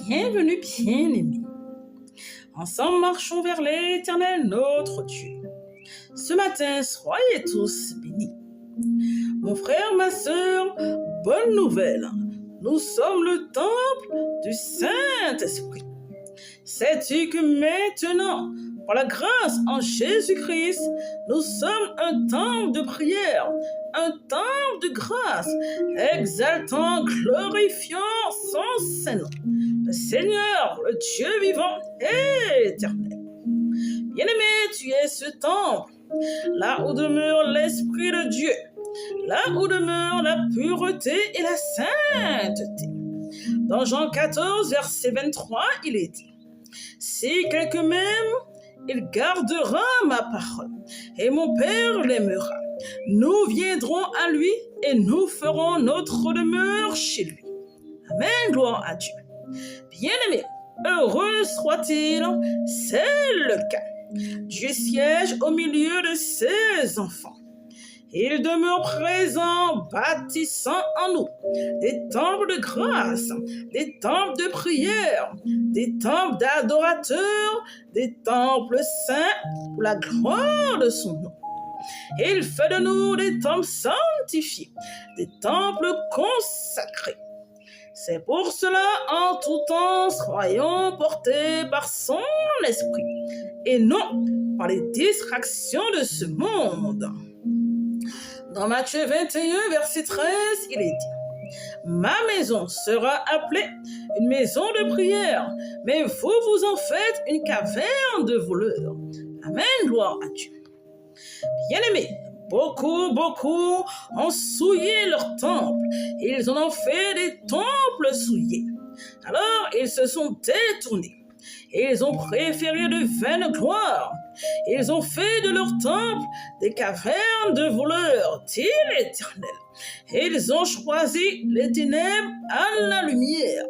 Bienvenue, bien-aimés. Ensemble, marchons vers l'Éternel, notre Dieu. Ce matin, soyez tous bénis. Mon frère, ma sœur, bonne nouvelle. Nous sommes le temple du Saint-Esprit. Sais-tu que maintenant, par la grâce en Jésus-Christ, nous sommes un temple de prière, un temple de grâce, exaltant, glorifiant son Saint-Nom, le Seigneur, le Dieu vivant et éternel. Bien-aimé, tu es ce temple, là où demeure l'Esprit de Dieu, là où demeure la pureté et la sainteté. Dans Jean 14, verset 23, il est dit: si quelqu'un m'aime, il gardera ma parole, et mon Père l'aimera. Nous viendrons à lui et nous ferons notre demeure chez lui. Amen, gloire à Dieu. Bien-aimé, heureux soit-il, c'est le cas. Dieu siège au milieu de ses enfants. Il demeure présent, bâtissant en nous des temples de grâce, des temples de prière, des temples d'adorateurs, des temples saints pour la gloire de son nom. Il fait de nous des temples sanctifiés, des temples consacrés. C'est pour cela, en tout temps, soyons portés par son esprit, et non par les distractions de ce monde. Dans Matthieu 21, verset 13, il est dit: ma maison sera appelée une maison de prière, mais vous en faites une caverne de voleurs. Amen, gloire à Dieu. Bien-aimés, beaucoup ont souillé leur temple. Ils en ont fait des temples souillés. Alors, ils se sont détournés. Ils ont préféré de vaines gloires. Ils ont fait de leur temple des cavernes de voleurs, dit l'Éternel. Ils ont choisi les ténèbres à la lumière.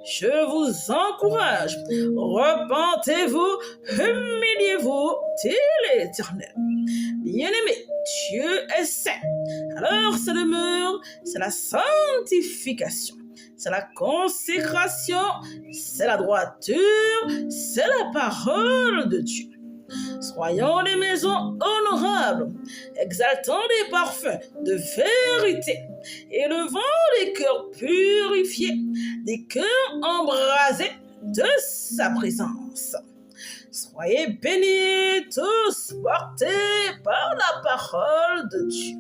Je vous encourage, repentez-vous, humiliez-vous, dit l'Éternel. Bien-aimé, Dieu est saint. Alors sa demeure, c'est la sanctification, c'est la consécration, c'est la droiture, c'est la parole de Dieu. Soyons des maisons honorables, exaltant des parfums de vérité, élevant des cœurs purifiés, des cœurs embrasés de sa présence. Soyez bénis tous, portés par la parole de Dieu.